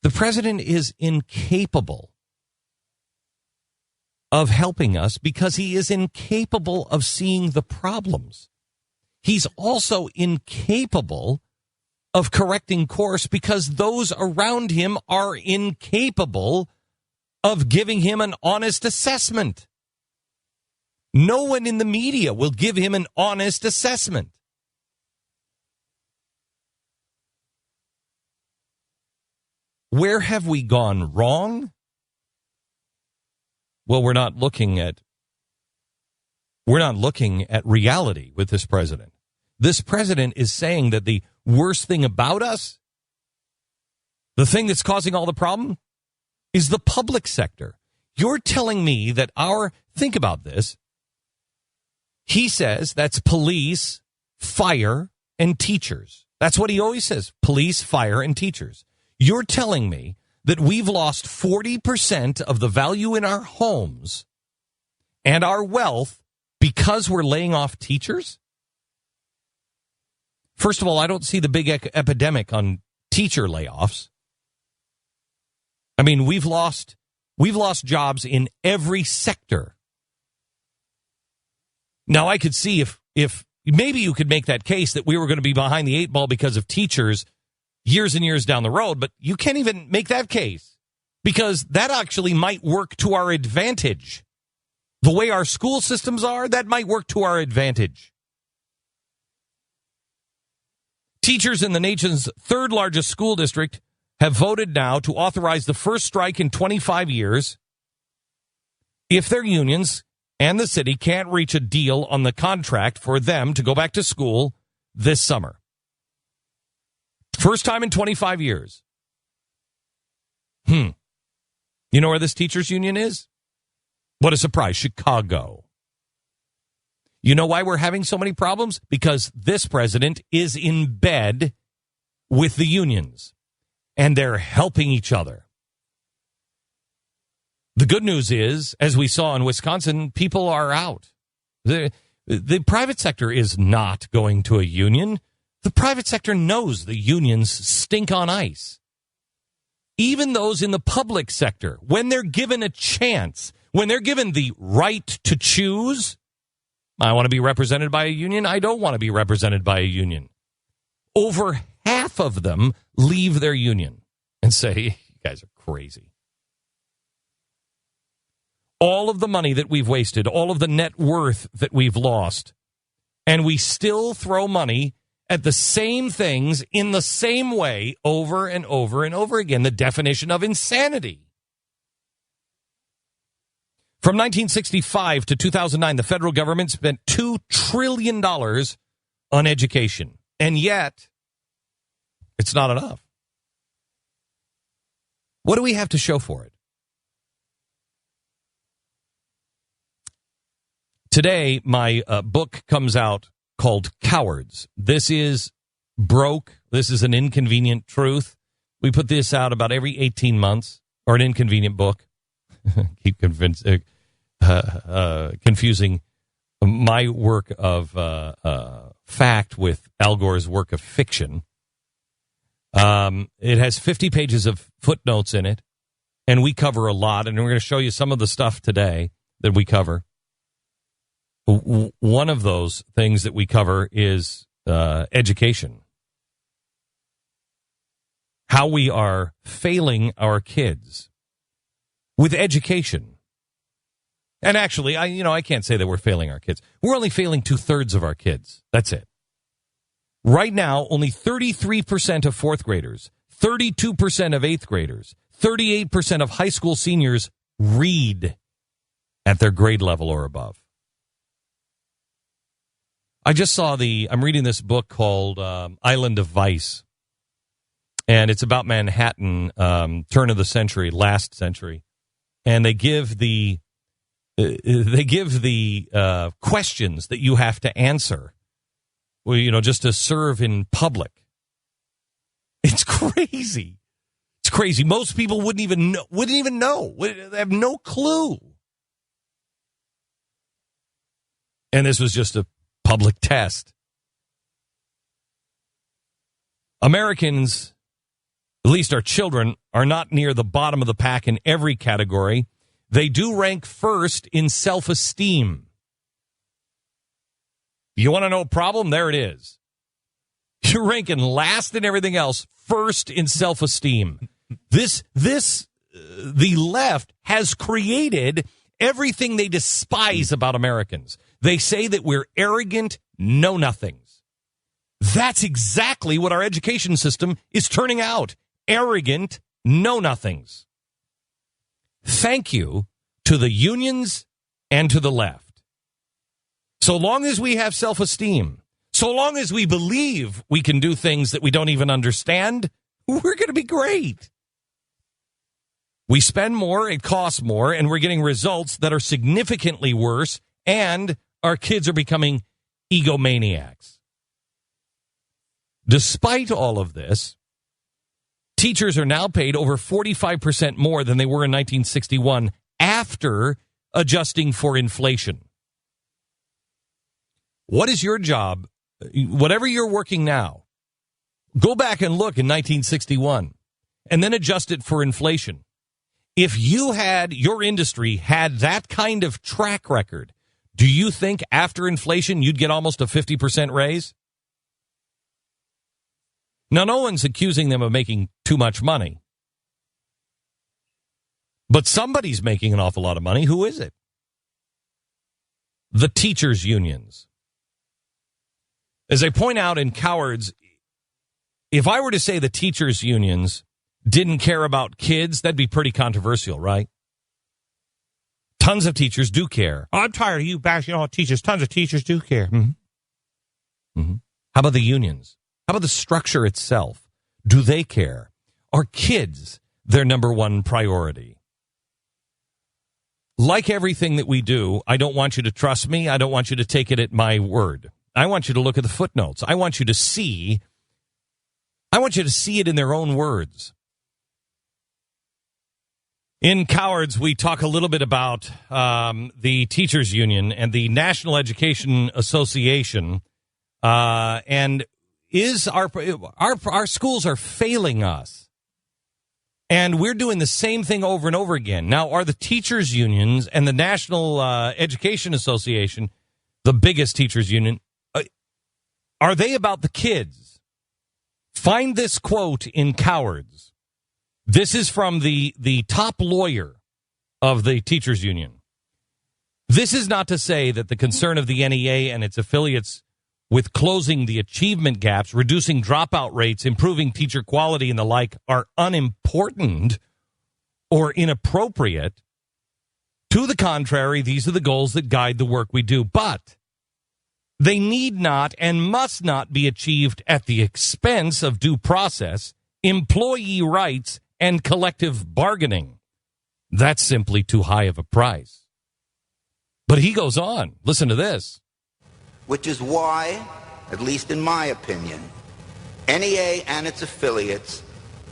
The president is incapable of helping us because he is incapable of seeing the problems. He's also incapable of correcting course because those around him are incapable of giving him an honest assessment. No one in the media will give him an honest assessment. Where have we gone wrong? Well, we're not looking at reality with this president. This president is saying that the worst thing about us, the thing that's causing all the problem, is the public sector. You're telling me that think about this. He says that's police, fire, and teachers. That's what he always says, police, fire, and teachers. You're telling me that we've lost 40% of the value in our homes and our wealth because we're laying off teachers? First of all, I don't see the big epidemic on teacher layoffs. I mean, we've lost jobs in every sector. Now, I could see if maybe you could make that case that we were going to be behind the eight ball because of teachers years and years down the road, but you can't even make that case because that actually might work to our advantage. The way our school systems are, that might work to our advantage. Teachers in the nation's third largest school district have voted now to authorize the first strike in 25 years if their unions and the city can't reach a deal on the contract for them to go back to school this summer. First time in 25 years. You know where this teachers union is? What a surprise, Chicago. You know why we're having so many problems? Because this president is in bed with the unions, and they're helping each other. The good news is, as we saw in Wisconsin, people are out. The private sector is not going to a union. The private sector knows the unions stink on ice. Even those in the public sector, when they're given a chance, when they're given the right to choose, I want to be represented by a union, I don't want to be represented by a union. Over half of them leave their union and say, you guys are crazy. All of the money that we've wasted, all of the net worth that we've lost, and we still throw money at the same things in the same way over and over and over again. The definition of insanity. From 1965 to 2009, the federal government spent $2 trillion on education. And yet, it's not enough. What do we have to show for it? Today, my book comes out called Cowards. This is broke. This is an inconvenient truth. We put this out about every 18 months, or an inconvenient book. Keep confusing my work of fact with Al Gore's work of fiction. It has 50 pages of footnotes in it, and we cover a lot, and we're going to show you some of the stuff today that we cover. One of those things that we cover is education. How we are failing our kids with education. And actually, I can't say that we're failing our kids. We're only failing 2/3 of our kids. That's it. Right now, only 33% of fourth graders, 32% of eighth graders, 38% of high school seniors read at their grade level or above. I just saw I'm reading this book called Island of Vice, and it's about Manhattan, turn of the century, last century, and they give the questions that you have to answer, just to serve in public. It's crazy. It's crazy. Most people wouldn't even know. They have no clue. And this was just a public test. Americans At least our children are not near the bottom of the pack in every category. They do rank first in self-esteem. You want to know a problem? There it is. You're ranking last in everything else, first in self-esteem. The left has created everything they despise about Americans. They say that we're arrogant know-nothings. That's exactly what our education system is turning out. Arrogant know-nothings. Thank you to the unions and to the left. So long as we have self-esteem, so long as we believe we can do things that we don't even understand, we're going to be great. We spend more, it costs more, and we're getting results that are significantly worse, and our kids are becoming egomaniacs. Despite all of this, teachers are now paid over 45% more than they were in 1961 after adjusting for inflation. What is your job? Whatever you're working now, go back and look in 1961 and then adjust it for inflation. If your industry had that kind of track record, do you think after inflation you'd get almost a 50% raise? Now, no one's accusing them of making too much money. But somebody's making an awful lot of money. Who is it? The teachers' unions. As I point out in Cowards, if I were to say the teachers' unions didn't care about kids, that'd be pretty controversial, right? Tons of teachers do care. I'm tired of you bashing all teachers. Tons of teachers do care. Mm-hmm. Mm-hmm. How about the unions? How about the structure itself? Do they care? Are kids their number one priority? Like everything that we do, I don't want you to trust me. I don't want you to take it at my word. I want you to look at the footnotes. I want you to see it in their own words. In Cowards, we talk a little bit about the teachers union and the National Education Association, and is our schools are failing us, and we're doing the same thing over and over again. Now, are the teachers unions and the National Education Association, the biggest teachers union, are they about the kids? Find this quote in Cowards. This is from the top lawyer of the teachers union. This is not to say that the concern of the NEA and its affiliates with closing the achievement gaps, reducing dropout rates, improving teacher quality, and the like are unimportant or inappropriate. To the contrary, these are the goals that guide the work we do. But they need not and must not be achieved at the expense of due process, employee rights, and collective bargaining. That's simply too high of a price. But he goes on. Listen to this. Which is why, at least in my opinion, NEA and its affiliates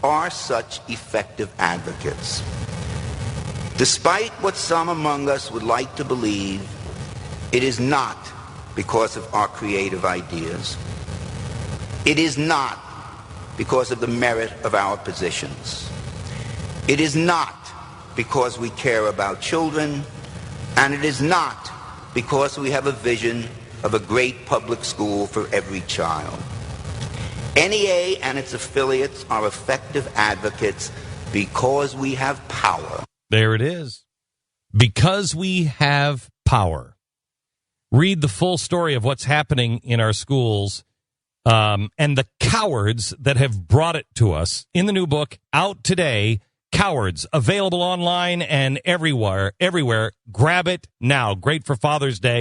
are such effective advocates. Despite what some among us would like to believe, it is not because of our creative ideas. It is not because of the merit of our positions. It is not because we care about children, and it is not because we have a vision of a great public school for every child. NEA and its affiliates are effective advocates because we have power. There it is. Because we have power. Read the full story of what's happening in our schools and the cowards that have brought it to us in the new book out today. Cowards, available online and everywhere. Grab it now. Great for Father's Day.